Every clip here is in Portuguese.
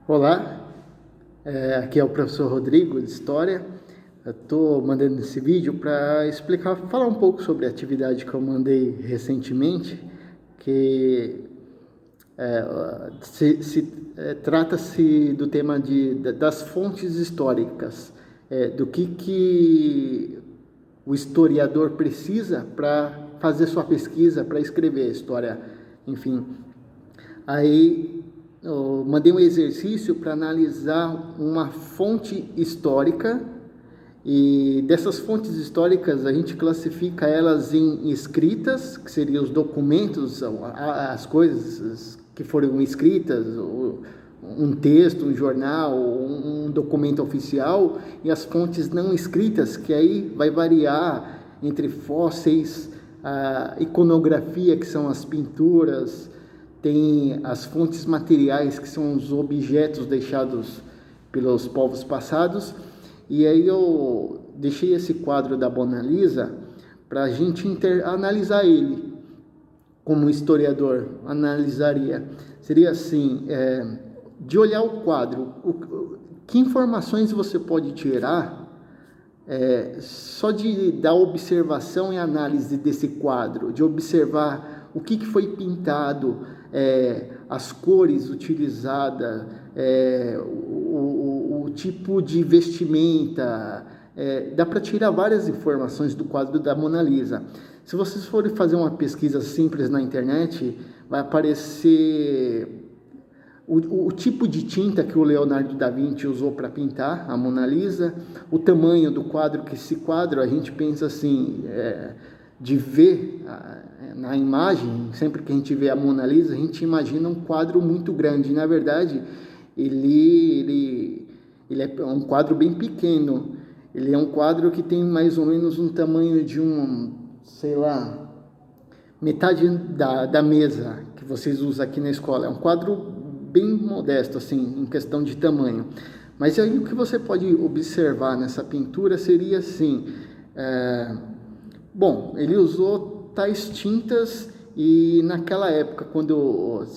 Olá, aqui é o professor Rodrigo de História. Eu estou mandando esse vídeo para falar um pouco sobre a atividade que eu mandei recentemente, que trata-se do tema das fontes históricas, do que o historiador precisa para fazer sua pesquisa, para escrever a história, enfim. Aí eu mandei um exercício para analisar uma fonte histórica, e dessas fontes históricas a gente classifica elas em escritas, que seriam os documentos, as coisas que foram escritas, um texto, um jornal, um documento oficial, e as fontes não escritas, que aí vai variar entre fósseis, a iconografia, que são as pinturas, tem as fontes materiais, que são os objetos deixados pelos povos passados. E aí eu deixei esse quadro da Mona Lisa para a gente analisar ele, como historiador analisaria. Seria assim, de olhar o quadro, que informações você pode tirar só da observação e análise desse quadro, de observar o que foi pintado, as cores utilizadas, o tipo de vestimenta. Dá para tirar várias informações do quadro da Mona Lisa. Se vocês forem fazer uma pesquisa simples na internet, vai aparecer o tipo de tinta que o Leonardo da Vinci usou para pintar a Mona Lisa, o tamanho do quadro, que esse quadro a gente pensa assim, de ver na imagem, sempre que a gente vê a Mona Lisa, a gente imagina um quadro muito grande. Na verdade, ele é um quadro bem pequeno. Ele é um quadro que tem mais ou menos um tamanho de metade da mesa que vocês usam aqui na escola. É um quadro bem modesto, assim, em questão de tamanho. Mas aí o que você pode observar nessa pintura seria assim, ele usou tais tintas, e naquela época,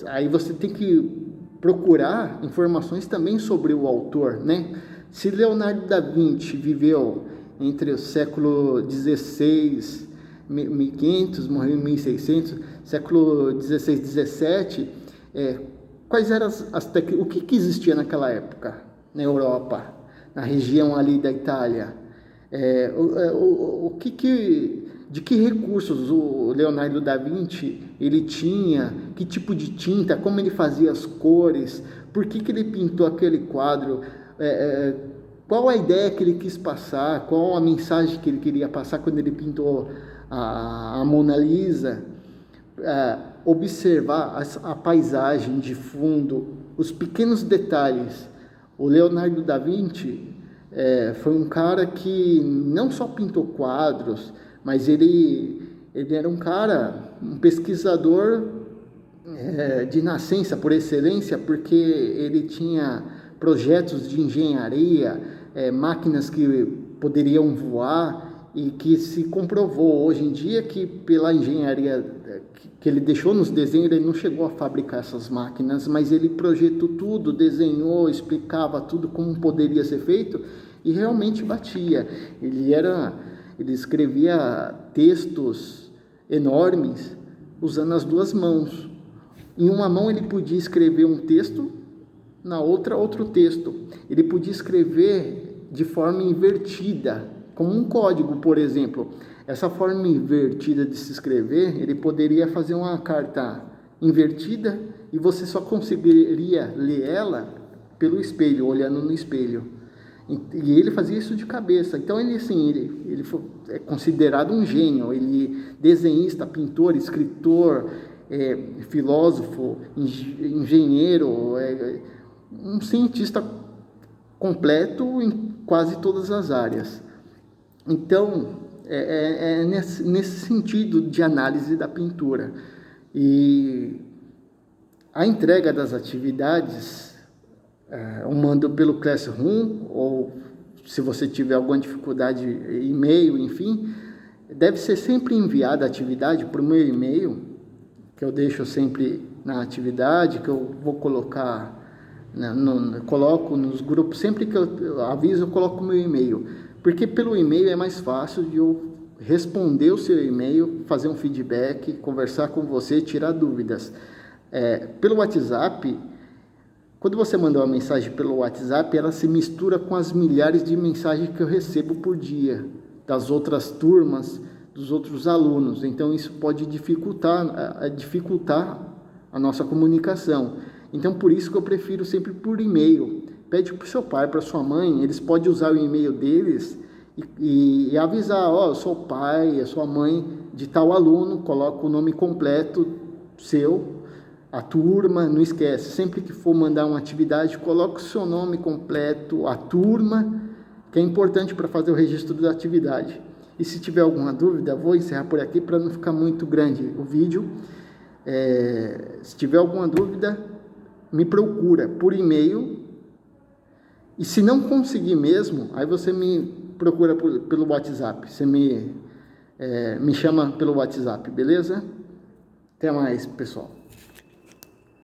aí você tem que procurar informações também sobre o autor, né? Se Leonardo da Vinci viveu entre o século XVI, 1500, morreu em 1600, século XVI, XVII, quais eram o que existia naquela época na Europa, na região ali da Itália? De que recursos o Leonardo da Vinci ele tinha, que tipo de tinta, como ele fazia as cores, por que ele pintou aquele quadro, qual a ideia que ele quis passar, qual a mensagem que ele queria passar quando ele pintou a Mona Lisa. Observar a paisagem de fundo, os pequenos detalhes. O Leonardo da Vinci foi um cara que não só pintou quadros, mas ele era um pesquisador de nascença, por excelência, porque ele tinha projetos de engenharia, máquinas que poderiam voar, e que se comprovou hoje em dia que pela engenharia que ele deixou nos desenhos, ele não chegou a fabricar essas máquinas, mas ele projetou tudo, desenhou, explicava tudo como poderia ser feito, e realmente batia. Ele escrevia textos enormes usando as duas mãos. Em uma mão ele podia escrever um texto, na outra outro texto. Ele podia escrever de forma invertida, como um código, por exemplo. Essa forma invertida de se escrever, ele poderia fazer uma carta invertida e você só conseguiria ler ela pelo espelho, olhando no espelho. E ele fazia isso de cabeça. Então ele é considerado um gênio. Ele desenhista, pintor, escritor, filósofo, engenheiro, um cientista completo em quase todas as áreas. Então, nesse sentido de análise da pintura. E a entrega das atividades, eu mando pelo Classroom, ou se você tiver alguma dificuldade, e-mail, enfim, deve ser sempre enviada a atividade por meu e-mail, que eu deixo sempre na atividade, que eu vou colocar né? Coloco nos grupos, sempre que eu aviso, eu coloco o meu e-mail, porque pelo e-mail é mais fácil de eu responder o seu e-mail, fazer um feedback, conversar com você, tirar dúvidas. Pelo WhatsApp, quando você manda uma mensagem pelo WhatsApp, ela se mistura com as milhares de mensagens que eu recebo por dia, das outras turmas, dos outros alunos. Então, isso pode dificultar a nossa comunicação. Então, por isso que eu prefiro sempre por e-mail. Pede para o seu pai, para sua mãe, eles podem usar o e-mail deles e avisar, eu sou o pai, eu sou a mãe de tal aluno, coloca o nome completo seu, a turma, não esquece, sempre que for mandar uma atividade, coloque o seu nome completo, a turma, que é importante para fazer o registro da atividade. E se tiver alguma dúvida, vou encerrar por aqui para não ficar muito grande o vídeo. Se tiver alguma dúvida, me procura por e-mail. E se não conseguir mesmo, aí você me procura pelo WhatsApp. Você me chama pelo WhatsApp, beleza? Até mais, pessoal.